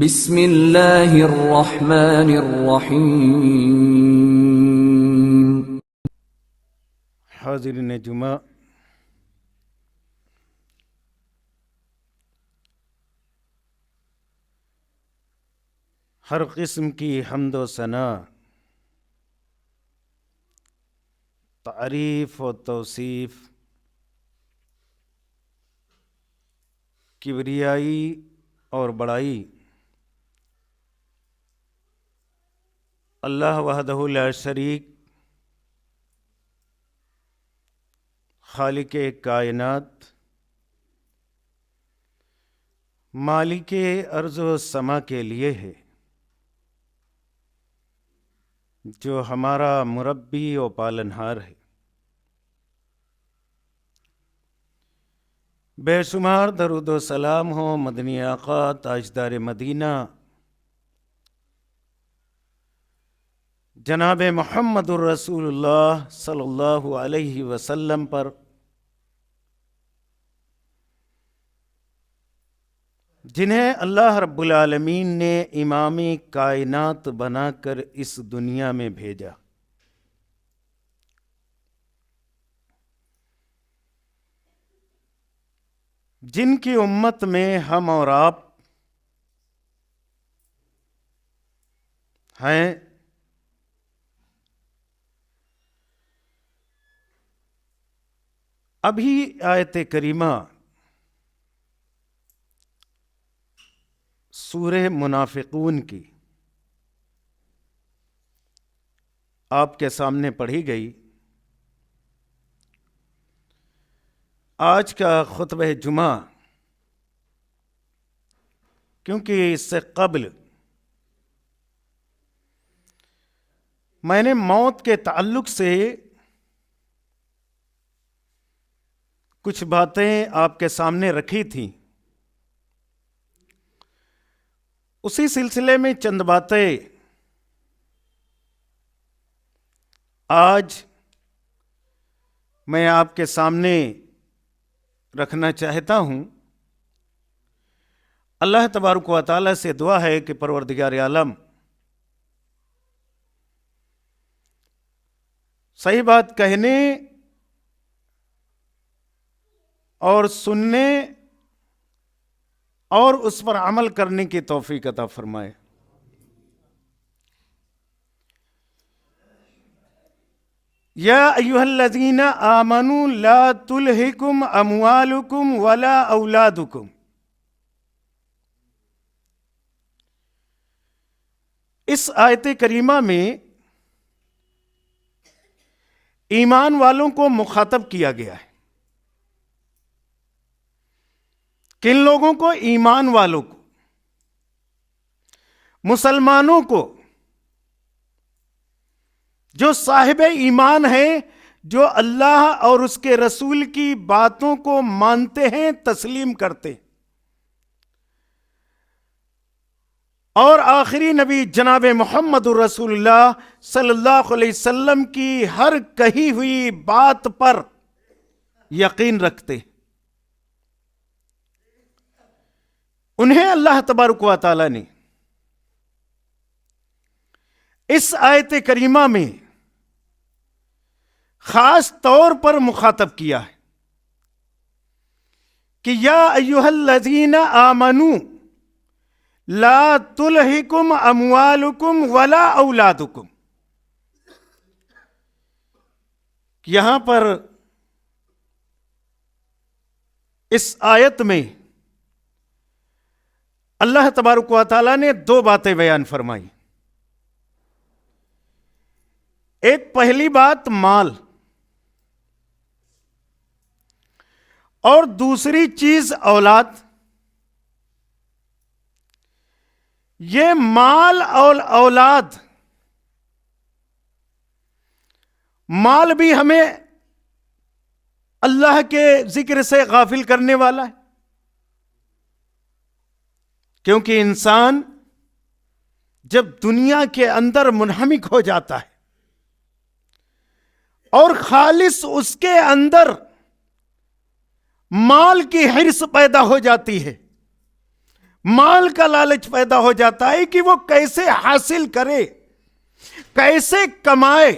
بسم اللہ الرحمن الرحیم۔ حاضرین جمعہ، ہر قسم کی حمد و ثنا، تعریف و توصیف، کبریائی اور بڑائی اللہ وحدہ لا شریک، خالق کائنات، مالک ارض و سما کے لیے ہے، جو ہمارا مربی و پالنہار ہے۔ بے شمار درود و سلام ہو مدنی آقا تاجدار مدینہ جناب محمد الرسول اللہ صلی اللہ علیہ وسلم پر، جنہیں اللہ رب العالمین نے امام کائنات بنا کر اس دنیا میں بھیجا۔ جن کی امت میں ہم اور آپ ہیں، ابھی آیت کریمہ سورہ منافقون کی آپ کے سامنے پڑھی گئی۔ آج کا خطبہ جمعہ، کیونکہ اس سے قبل میں نے موت کے تعلق سے کچھ باتیں آپ کے سامنے رکھی تھیں، اسی سلسلے میں چند باتیں آج میں آپ کے سامنے رکھنا چاہتا ہوں۔ اللہ تبارک و تعالیٰ سے دعا ہے کہ پروردگار عالم صحیح بات کہنے اور سننے اور اس پر عمل کرنے کی توفیق عطا فرمائے۔ یا ایھا الذین آمنوا لا تلہکم اموالکم ولا اولادکم۔ اس آیت کریمہ میں ایمان والوں کو مخاطب کیا گیا ہے۔ کن لوگوں کو؟ ایمان والوں کو، مسلمانوں کو، جو صاحب ایمان ہیں، جو اللہ اور اس کے رسول کی باتوں کو مانتے ہیں، تسلیم کرتے ہیں، اور آخری نبی جناب محمد الرسول اللہ صلی اللہ علیہ وسلم کی ہر کہی ہوئی بات پر یقین رکھتے ہیں۔ انہیں اللہ تبارک و تعالیٰ نے اس آیت کریمہ میں خاص طور پر مخاطب کیا ہے کہ یا ایھا الذین آمنوا لا تلہکم اموالکم ولا اولادکم۔ یہاں پر اس آیت میں اللہ تبارک و تعالیٰ نے دو باتیں بیان فرمائی۔ ایک پہلی بات مال، اور دوسری چیز اولاد۔ یہ مال اور اولاد، مال بھی ہمیں اللہ کے ذکر سے غافل کرنے والا ہے، کیونکہ انسان جب دنیا کے اندر منہمک ہو جاتا ہے اور خالص اس کے اندر مال کی حرص پیدا ہو جاتی ہے، مال کا لالچ پیدا ہو جاتا ہے کہ وہ کیسے حاصل کرے، کیسے کمائے،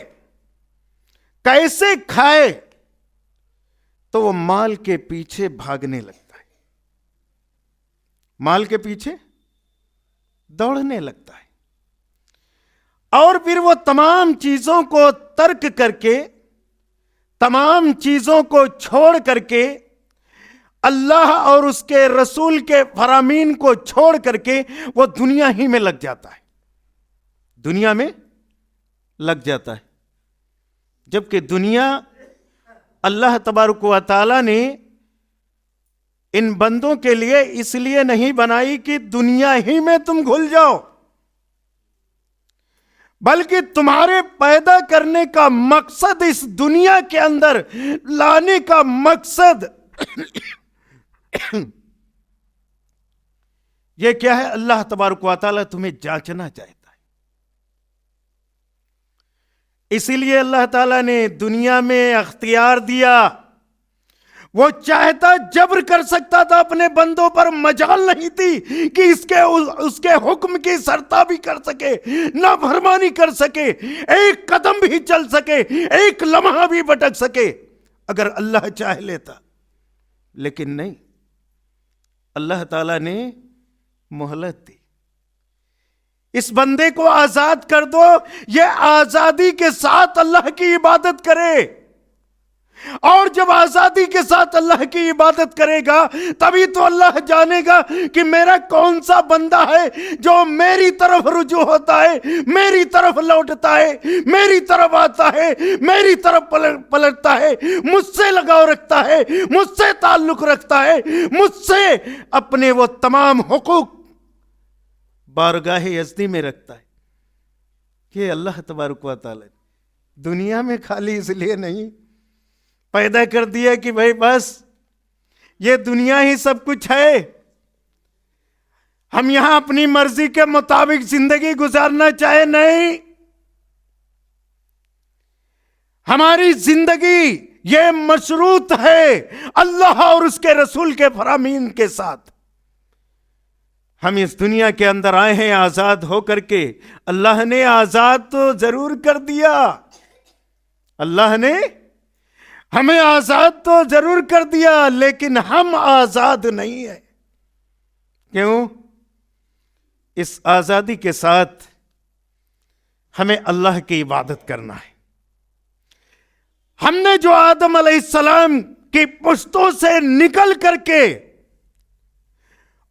کیسے کھائے، تو وہ مال کے پیچھے بھاگنے لگتا ہے، مال کے پیچھے دوڑنے لگتا ہے، اور پھر وہ تمام چیزوں کو ترک کر کے، تمام چیزوں کو چھوڑ کر کے، اللہ اور اس کے رسول کے فرامین کو چھوڑ کر کے وہ دنیا ہی میں لگ جاتا ہے، دنیا میں لگ جاتا ہے، جبکہ دنیا اللہ تبارک و تعالی نے ان بندوں کے لیے اس لیے نہیں بنائی کہ دنیا ہی میں تم گھل جاؤ، بلکہ تمہارے پیدا کرنے کا مقصد، اس دنیا کے اندر لانے کا مقصد یہ کیا ہے؟ اللہ تبارک و تعالی تمہیں جانچنا چاہتا ہے، اسی لیے اللہ تعالیٰ نے دنیا میں اختیار دیا، وہ چاہتا جبر کر سکتا تھا اپنے بندوں پر، مجال نہیں تھی کہ اس کے حکم کی سرتابی کر سکے، نافرمانی کر سکے، ایک قدم بھی چل سکے، ایک لمحہ بھی بھٹک سکے، اگر اللہ چاہ لیتا، لیکن نہیں، اللہ تعالیٰ نے مہلت دی، اس بندے کو آزاد کر دو، یہ آزادی کے ساتھ اللہ کی عبادت کرے، اور جب آزادی کے ساتھ اللہ کی عبادت کرے گا تبھی تو اللہ جانے گا کہ میرا کون سا بندہ ہے جو میری طرف رجوع ہوتا ہے، میری طرف لوٹتا ہے، میری طرف آتا ہے، میری طرف پلٹتا ہے، مجھ سے لگاؤ رکھتا ہے، مجھ سے تعلق رکھتا ہے، مجھ سے اپنے وہ تمام حقوق بارگاہ یزدی میں رکھتا ہے۔ کہ اللہ تبارک و تعالی دنیا میں خالی اس لیے نہیں پیدا کر دیا کہ بھائی بس یہ دنیا ہی سب کچھ ہے، ہم یہاں اپنی مرضی کے مطابق زندگی گزارنا چاہے، نہیں، ہماری زندگی یہ مشروط ہے اللہ اور اس کے رسول کے فرامین کے ساتھ۔ ہم اس دنیا کے اندر آئے ہیں آزاد ہو کر کے، اللہ نے آزاد تو ضرور کر دیا، اللہ نے ہمیں آزاد تو ضرور کر دیا، لیکن ہم آزاد نہیں ہیں۔ کیوں؟ اس آزادی کے ساتھ ہمیں اللہ کی عبادت کرنا ہے۔ ہم نے جو آدم علیہ السلام کی پشتوں سے نکل کر کے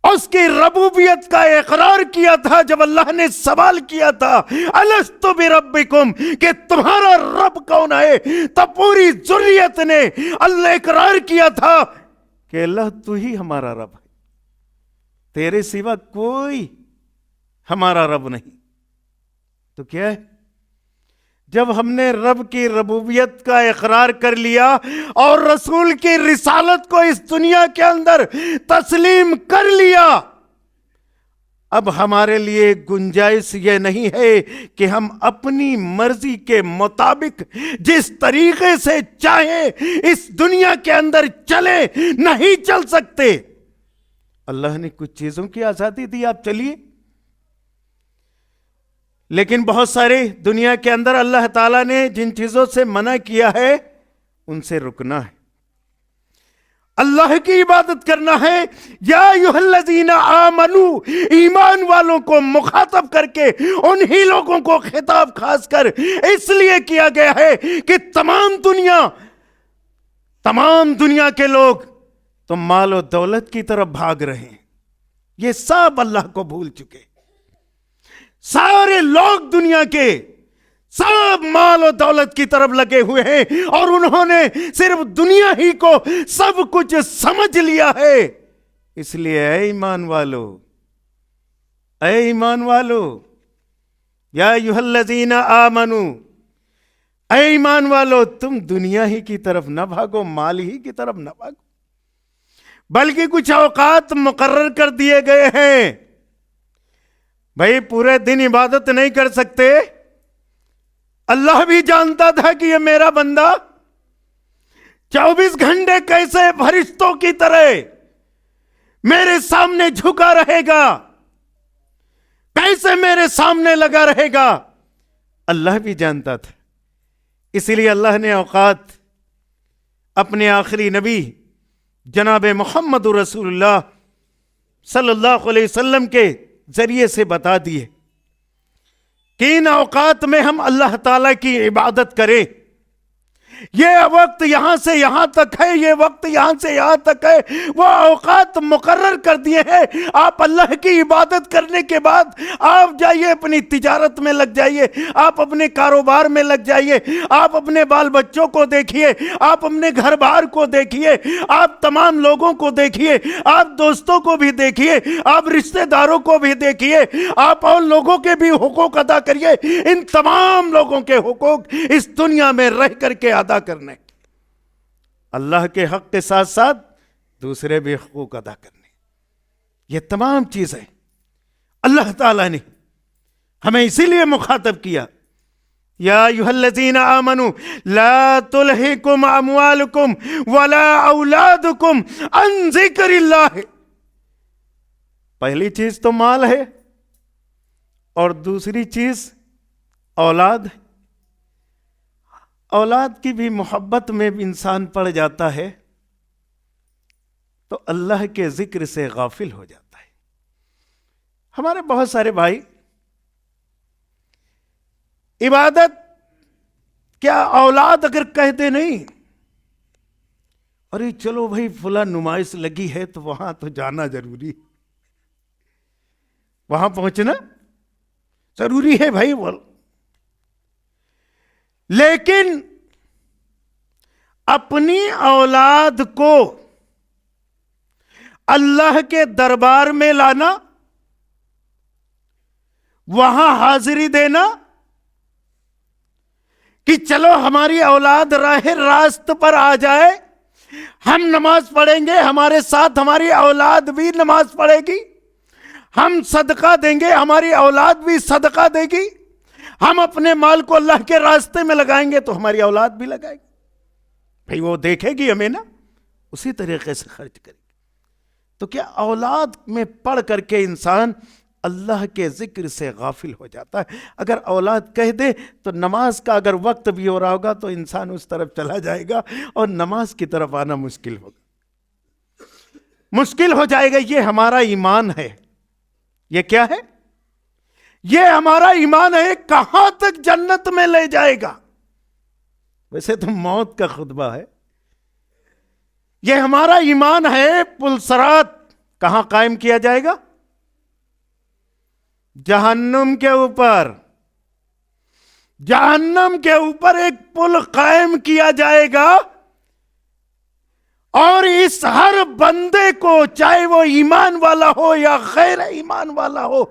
اس کی ربوبیت کا اقرار کیا تھا، جب اللہ نے سوال کیا تھا الست بربکم، کہ تمہارا رب کون ہے، تب پوری ذریت نے اللہ اقرار کیا تھا کہ اللہ تو ہی ہمارا رب ہے، تیرے سوا کوئی ہمارا رب نہیں۔ تو کیا ہے؟ جب ہم نے رب کی ربوبیت کا اقرار کر لیا اور رسول کی رسالت کو اس دنیا کے اندر تسلیم کر لیا، اب ہمارے لیے گنجائش یہ نہیں ہے کہ ہم اپنی مرضی کے مطابق جس طریقے سے چاہیں اس دنیا کے اندر چلے، نہیں چل سکتے۔ اللہ نے کچھ چیزوں کی آزادی دی، آپ چلیے، لیکن بہت سارے دنیا کے اندر اللہ تعالیٰ نے جن چیزوں سے منع کیا ہے ان سے رکنا ہے، اللہ کی عبادت کرنا ہے۔ یا ایھا الذین آمنوا، ایمان والوں کو مخاطب کر کے انہی لوگوں کو خطاب خاص کر اس لیے کیا گیا ہے کہ تمام دنیا کے لوگ تو مال و دولت کی طرف بھاگ رہے ہیں، یہ سب اللہ کو بھول چکے، سارے لوگ دنیا کے سب مال و دولت کی طرف لگے ہوئے ہیں، اور انہوں نے صرف دنیا ہی کو سب کچھ سمجھ لیا ہے۔ اس لیے اے ایمان والو، یا ایھا الذین آمنوا، اے ایمان والو، تم دنیا ہی کی طرف نہ بھاگو، مال ہی کی طرف نہ بھاگو، بلکہ کچھ اوقات مقرر کر دیے گئے ہیں۔ بھائی پورے دن عبادت نہیں کر سکتے، اللہ بھی جانتا تھا کہ یہ میرا بندہ 24 گھنٹے کیسے فرشتوں کی طرح میرے سامنے جھکا رہے گا، کیسے میرے سامنے لگا رہے گا، اللہ بھی جانتا تھا۔ اسی لیے اللہ نے اوقات اپنے آخری نبی جناب محمد رسول اللہ صلی اللہ علیہ وسلم کے ذریعے سے بتا دیے کہ ان اوقات میں ہم اللہ تعالیٰ کی عبادت کریں۔ یہ وقت یہاں سے یہاں تک ہے، یہ وقت یہاں سے یہاں تک ہے، وہ اوقات مقرر کر دیے ہیں۔ آپ اللہ کی عبادت کرنے کے بعد آپ جائیے، اپنی تجارت میں لگ جائیے، آپ اپنے کاروبار میں لگ جائیے، آپ اپنے بال بچوں کو دیکھیے، آپ اپنے گھر بار کو دیکھیے، آپ تمام لوگوں کو دیکھیے، آپ دوستوں کو بھی دیکھیے، آپ رشتہ داروں کو بھی دیکھیے، آپ اور لوگوں کے بھی حقوق ادا کریے۔ ان تمام لوگوں کے حقوق اس دنیا میں رہ کر کے ادا کرنے، اللہ کے حق کے ساتھ ساتھ دوسرے بھی حقوق ادا کرنے، یہ تمام چیزیں اللہ تعالیٰ نے ہمیں اسی لیے مخاطب کیا، یا ایھا الذین آمنوا لا تلہکم اموالکم ولا اولادکم عن ذکر اللہ۔ پہلی چیز تو مال ہے اور دوسری چیز اولاد ہے۔ اولاد کی بھی محبت میں بھی انسان پڑ جاتا ہے تو اللہ کے ذکر سے غافل ہو جاتا ہے۔ ہمارے بہت سارے بھائی عبادت کیا اولاد اگر کہتے نہیں، ارے چلو بھائی فلاں نمائش لگی ہے تو وہاں تو جانا ضروری، وہاں پہنچنا ضروری ہے بھائی، لیکن اپنی اولاد کو اللہ کے دربار میں لانا، وہاں حاضری دینا کہ چلو ہماری اولاد راہ راست پر آ جائے، ہم نماز پڑھیں گے، ہمارے ساتھ ہماری اولاد بھی نماز پڑھے گی، ہم صدقہ دیں گے، ہماری اولاد بھی صدقہ دے گی، ہم اپنے مال کو اللہ کے راستے میں لگائیں گے تو ہماری اولاد بھی لگائے گی، بھئی وہ دیکھے گی ہمیں نا، اسی طریقے سے خرچ کرے گی۔ تو کیا اولاد میں پڑھ کر کے انسان اللہ کے ذکر سے غافل ہو جاتا ہے؟ اگر اولاد کہہ دے تو نماز کا اگر وقت بھی ہو رہا ہوگا تو انسان اس طرف چلا جائے گا اور نماز کی طرف آنا مشکل ہوگا، مشکل ہو جائے گا۔ یہ ہمارا ایمان ہے، یہ کیا ہے؟ یہ ہمارا ایمان ہے، کہاں تک جنت میں لے جائے گا۔ ویسے تو موت کا خطبہ ہے، یہ ہمارا ایمان ہے۔ پلسرات کہاں قائم کیا جائے گا؟ جہنم کے اوپر، جہنم کے اوپر ایک پل قائم کیا جائے گا، اور اس ہر بندے کو، چاہے وہ ایمان والا ہو یا غیر ایمان والا ہو،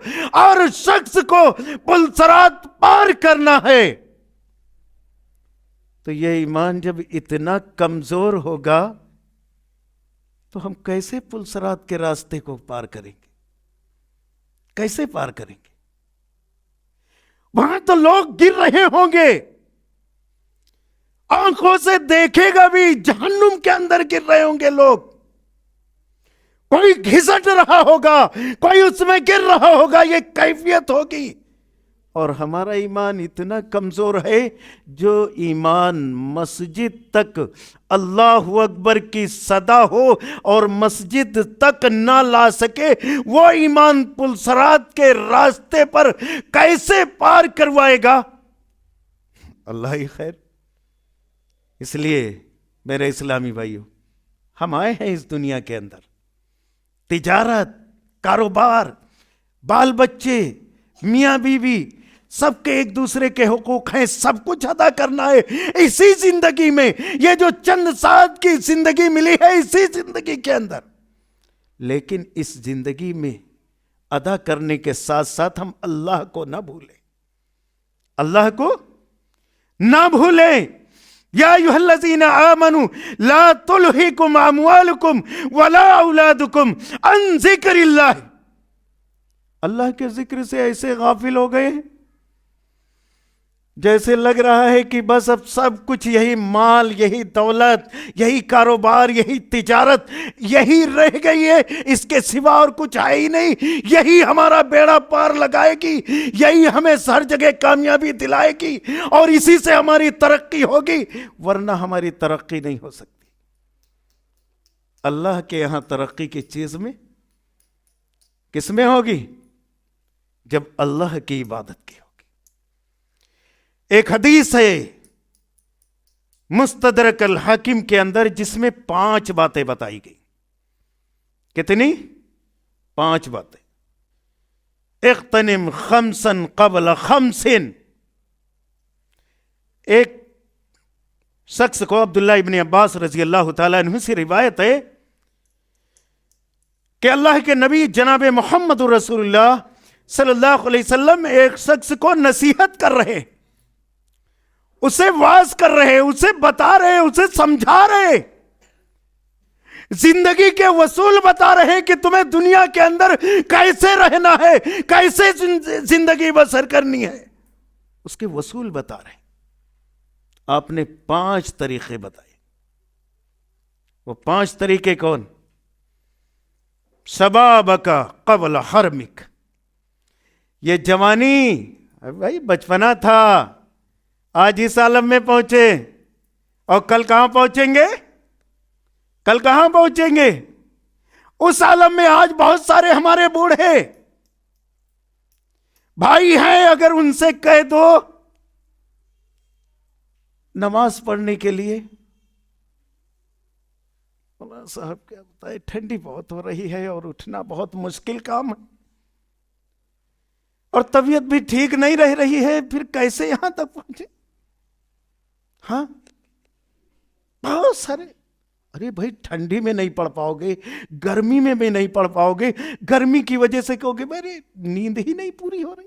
اور شخص کو پلسرات پار کرنا ہے، تو یہ ایمان جب اتنا کمزور ہوگا تو ہم کیسے پلسرات کے راستے کو پار کریں گے؟ کیسے پار کریں گے؟ وہاں تو لوگ گر رہے ہوں گے، آنکھوں سے دیکھے گا بھی، جہنم کے اندر گر رہے ہوں گے لوگ، کوئی گھسٹ رہا ہوگا، کوئی اس میں گر رہا ہوگا، یہ کیفیت ہوگی۔ اور ہمارا ایمان اتنا کمزور ہے، جو ایمان مسجد تک اللہ اکبر کی صدا ہو اور مسجد تک نہ لا سکے، وہ ایمان پلسرات کے راستے پر کیسے پار کروائے گا؟ اللہ ہی خیر۔ اس لیے میرے اسلامی بھائیوں، ہم آئے ہیں اس دنیا کے اندر، تجارت، کاروبار، بال بچے، میاں بیوی، سب کے ایک دوسرے کے حقوق ہیں، سب کچھ ادا کرنا ہے اسی زندگی میں۔ یہ جو چند سال کی زندگی ملی ہے، اسی زندگی کے اندر، لیکن اس زندگی میں ادا کرنے کے ساتھ ساتھ ہم اللہ کو نہ بھولیں، اللہ کو نہ بھولیں۔ یا ایھا الذین آمنوا لا تلہکم اموالکم ولا اولادکم عن ذکر اللہ۔ اللہ کے ذکر سے ایسے غافل ہو گئے جیسے لگ رہا ہے کہ بس اب سب کچھ یہی مال، یہی دولت، یہی کاروبار، یہی تجارت یہی رہ گئی ہے، اس کے سوا اور کچھ ہے ہی نہیں، یہی ہمارا بیڑا پار لگائے گی، یہی ہمیں ہر جگہ کامیابی دلائے گی اور اسی سے ہماری ترقی ہوگی، ورنہ ہماری ترقی نہیں ہو سکتی۔ اللہ کے یہاں ترقی کی چیز میں کس میں ہوگی؟ جب اللہ کی عبادت کی ہوگی۔ ایک حدیث ہے مستدرک الحاکم کے اندر جس میں 5 باتیں بتائی گئی۔ کتنی؟ 5 باتیں۔ اغتنم خمسا قبل خمس۔ ایک شخص کو عبداللہ ابن عباس رضی اللہ تعالیٰ عنہ سے روایت ہے کہ اللہ کے نبی جناب محمد رسول اللہ صلی اللہ علیہ وسلم ایک شخص کو نصیحت کر رہے، اسے واعظ کر رہے، اسے بتا رہے، اسے سمجھا رہے، زندگی کے اصول بتا رہے کہ تمہیں دنیا کے اندر کیسے رہنا ہے، کیسے زندگی بسر کرنی ہے، اس کے اصول بتا رہے۔ آپ نے 5 طریقے بتائے۔ وہ 5 طریقے کون؟ شبابک قبل حرمک، یہ جوانی بھائی بچپنا تھا، آج اس عالم میں پہنچے اور کل کہاں پہنچیں گے؟ کل کہاں پہنچیں گے؟ اس عالم میں آج بہت سارے ہمارے بوڑھے بھائی ہیں، اگر ان سے کہہ دو نماز پڑھنے کے لیے، مولانا صاحب کیا بتائے ٹھنڈی بہت ہو رہی ہے اور اٹھنا بہت مشکل کام ہے اور طبیعت بھی ٹھیک نہیں رہ رہی ہے، پھر کیسے یہاں تک پہنچے؟ ہاں بہت سارے، ارے بھائی ٹھنڈی میں نہیں پڑھ پاؤ گے، گرمی میں بھی نہیں پڑھ پاؤ گے، گرمی کی وجہ سے کہو گے میری نیند ہی نہیں پوری ہو رہی،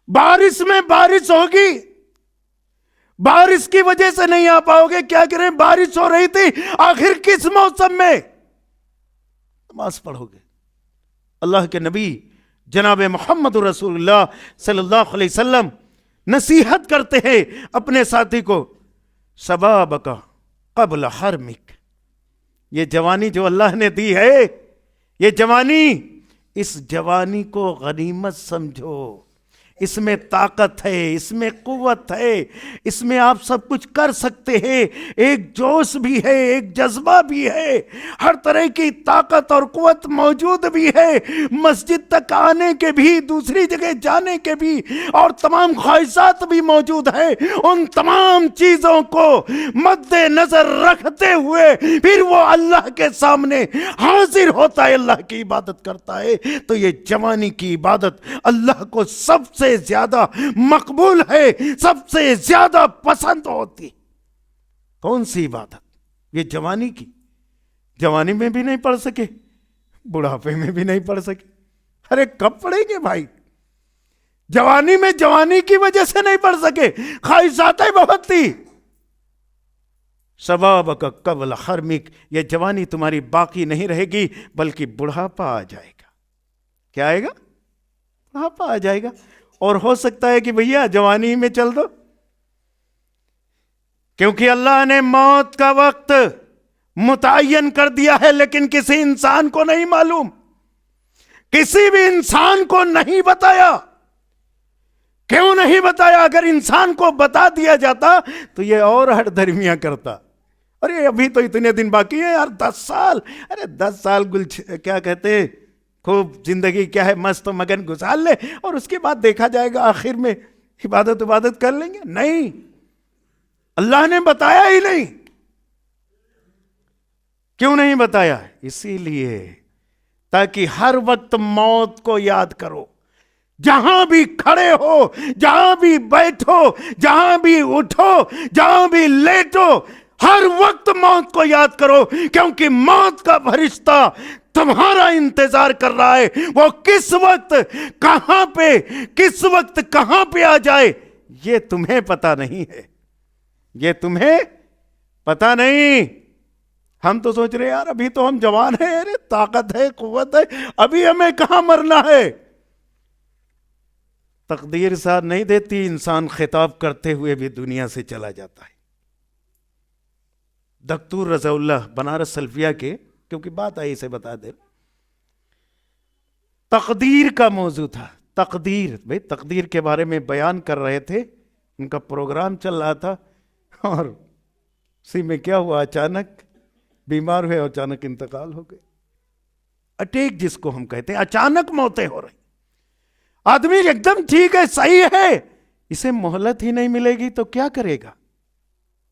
بارش میں بارش ہوگی، بارش کی وجہ سے نہیں آ پاؤ گے، کیا کریں بارش ہو رہی تھی، آخر کس موسم میں نماز پڑھو گے؟ اللہ کے نبی جناب محمد رسول اللہ صلی اللہ علیہ وسلم نصیحت کرتے ہیں اپنے ساتھی کو، شبابک قبل حرمک، یہ جوانی جو اللہ نے دی ہے، یہ جوانی، اس جوانی کو غنیمت سمجھو، اس میں طاقت ہے، اس میں قوت ہے، اس میں آپ سب کچھ کر سکتے ہیں، ایک جوش بھی ہے، ایک جذبہ بھی ہے، ہر طرح کی طاقت اور قوت موجود بھی ہے، مسجد تک آنے کے بھی، دوسری جگہ جانے کے بھی، اور تمام خواہشات بھی موجود ہیں، ان تمام چیزوں کو مد نظر رکھتے ہوئے پھر وہ اللہ کے سامنے حاضر ہوتا ہے، اللہ کی عبادت کرتا ہے، تو یہ جوانی کی عبادت اللہ کو سب سے زیادہ مقبول ہے، سب سے زیادہ پسند ہوتی۔ کون سی عبادت؟ یہ جوانی کی، جوانی میں بھی نہیں پڑھ سکے، بڑھاپے میں بھی نہیں پڑھ سکے، ارے کب پڑھیں گے بھائی؟ جوانی میں جوانی کی وجہ سے نہیں پڑھ سکے، خواہشاتیں بہت تھی۔ شبابک قبل حرمک، یہ جوانی تمہاری باقی نہیں رہے گی بلکہ بڑھاپا آ جائے گا۔ کیا آئے گا؟ بڑھاپا آ جائے گا، اور ہو سکتا ہے کہ بھیا جوانی میں چل دو، کیونکہ اللہ نے موت کا وقت متعین کر دیا ہے، لیکن کسی انسان کو نہیں معلوم، کسی بھی انسان کو نہیں بتایا۔ کیوں نہیں بتایا؟ اگر انسان کو بتا دیا جاتا تو یہ اور ہر درمیاں کرتا، ارے ابھی تو اتنے دن باقی ہیں یار، 10 سال، ارے 10 سال کیا کہتے ہیں، خوب زندگی کیا ہے، مست و مگن گزار لے اور اس کے بعد دیکھا جائے گا، آخر میں عبادت کر لیں گے۔ نہیں، اللہ نے بتایا ہی نہیں۔ کیوں نہیں بتایا؟ اسی لیے تاکہ ہر وقت موت کو یاد کرو، جہاں بھی کھڑے ہو، جہاں بھی بیٹھو، جہاں بھی اٹھو، جہاں بھی لیٹو، ہر وقت موت کو یاد کرو، کیونکہ موت کا فرشتہ تمہارا انتظار کر رہا ہے، وہ کس وقت کہاں پہ، کس وقت کہاں پہ آ جائے یہ تمہیں پتہ نہیں ہے، یہ تمہیں پتہ نہیں۔ ہم تو سوچ رہے یار ابھی تو ہم جوان ہیں، ارے طاقت ہے، قوت ہے، ابھی ہمیں کہاں مرنا ہے۔ تقدیر ساتھ نہیں دیتی، انسان خطاب کرتے ہوئے بھی دنیا سے چلا جاتا ہے۔ دکتور رضا اللہ بنارس سلفیہ کے، کیونکہ بات آئی اسے بتا دے، تقدیر کا موضوع تھا۔ تقدیر، بھئی تقدیر کے بارے میں بیان کر رہے تھے، ان کا پروگرام چل رہا تھا، اور اسی میں کیا ہوا، اچانک بیمار ہوئے اور اچانک انتقال ہو گئے۔ اٹیک جس کو ہم کہتے ہیں، اچانک موتیں ہو رہی، آدمی ایک دم ٹھیک ہے، صحیح ہے، اسے مہلت ہی نہیں ملے گی تو کیا کرے گا؟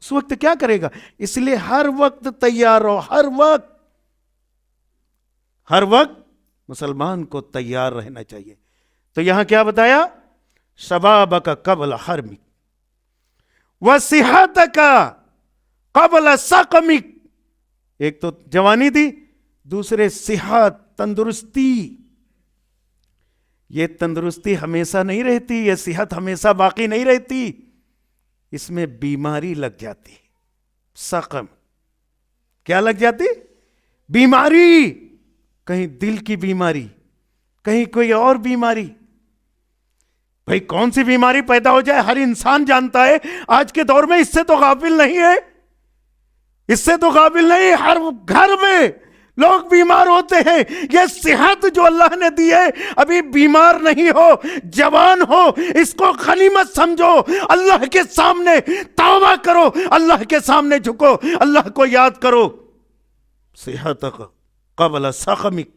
اس وقت کیا کرے گا؟ اس لیے ہر وقت تیار ہو، ہر وقت مسلمان کو تیار رہنا چاہیے۔ تو یہاں کیا بتایا؟ شبابک قبل حرمک وصحتک قبل سقمک۔ ایک تو جوانی دی، دوسرے صحت، تندرستی۔ یہ تندرستی ہمیشہ نہیں رہتی، یہ صحت ہمیشہ باقی نہیں رہتی، اس میں بیماری لگ جاتی۔ سقم کیا لگ جاتی؟ بیماری، کہیں دل کی بیماری، کہیں کوئی اور بیماری۔ بھئی کون سی بیماری پیدا ہو جائے ہر انسان جانتا ہے، آج کے دور میں اس سے تو غافل نہیں ہے، اس سے تو غافل نہیں، ہر گھر میں لوگ بیمار ہوتے ہیں۔ یہ صحت جو اللہ نے دی ہے، ابھی بیمار نہیں ہو، جوان ہو، اس کو غنیمت سمجھو، اللہ کے سامنے توبہ کرو، اللہ کے سامنے جھکو، اللہ کو یاد کرو۔ صحت قبل سقمک،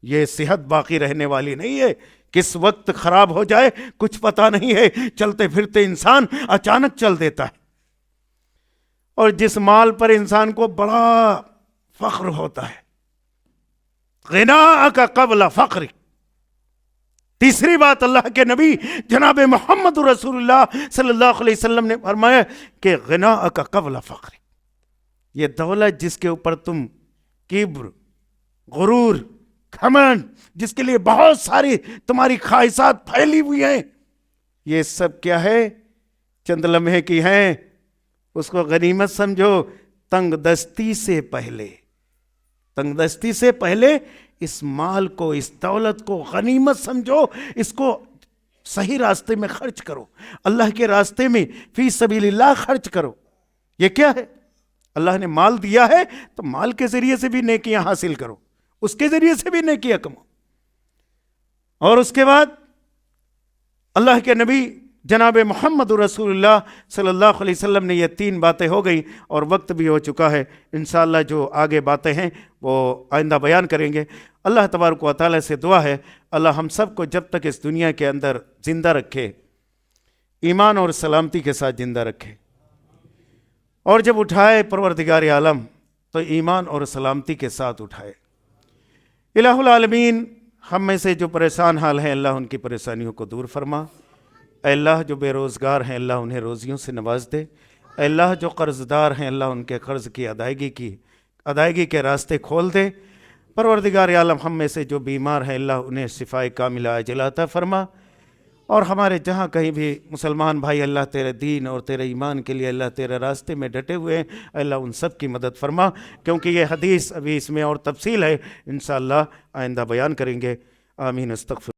یہ صحت باقی رہنے والی نہیں ہے، کس وقت خراب ہو جائے کچھ پتہ نہیں ہے، چلتے پھرتے انسان اچانک چل دیتا ہے۔ اور جس مال پر انسان کو بڑا فخر ہوتا ہے، غناءک قبل فقرک۔ تیسری بات اللہ کے نبی جناب محمد رسول اللہ صلی اللہ علیہ وسلم نے فرمایا کہ غناءک قبل فقرک، یہ دولت جس کے اوپر تم کبر، غرور، گھمنڈ، جس کے لیے بہت ساری تمہاری خواہشات پھیلی ہوئی ہیں، یہ سب کیا ہے؟ چند لمحے کی ہیں، اس کو غنیمت سمجھو۔ تنگ دستی سے پہلے اس مال کو، اس دولت کو غنیمت سمجھو، اس کو صحیح راستے میں خرچ کرو، اللہ کے راستے میں فی سبیل اللہ خرچ کرو۔ یہ کیا ہے؟ اللہ نے مال دیا ہے تو مال کے ذریعے سے بھی نیکیاں حاصل کرو، اس کے ذریعے سے بھی نیکیاں کماؤ۔ اور اس کے بعد اللہ کے نبی جناب محمد رسول اللہ صلی اللہ علیہ وسلم نے یہ 3 باتیں ہو گئی، اور وقت بھی ہو چکا ہے، انشاءاللہ جو آگے باتیں ہیں وہ آئندہ بیان کریں گے۔ اللہ تبارک و تعالیٰ سے دعا ہے اللہ ہم سب کو جب تک اس دنیا کے اندر زندہ رکھے، ایمان اور سلامتی کے ساتھ زندہ رکھے، اور جب اٹھائے پروردگار عالم تو ایمان اور سلامتی کے ساتھ اٹھائے۔ الہ العالمین، ہم میں سے جو پریشان حال ہیں اللہ ان کی پریشانیوں کو دور فرما۔ اے اللہ جو بے روزگار ہیں اللہ انہیں روزیوں سے نواز دے۔ اے اللہ جو قرض دار ہیں اللہ ان کے قرض کی ادائیگی کے راستے کھول دے۔ پروردگار عالم، ہم میں سے جو بیمار ہیں اللہ انہیں شفائے کاملہ عاجلہ عطا فرما، اور ہمارے جہاں کہیں بھی مسلمان بھائی اللہ تیرے دین اور تیرے ایمان کے لیے اللہ تیرے راستے میں ڈٹے ہوئے ہیں، اللہ ان سب کی مدد فرما، کیونکہ یہ حدیث ابھی اس میں اور تفصیل ہے، انشاءاللہ آئندہ بیان کریں گے۔ آمین، استغفر۔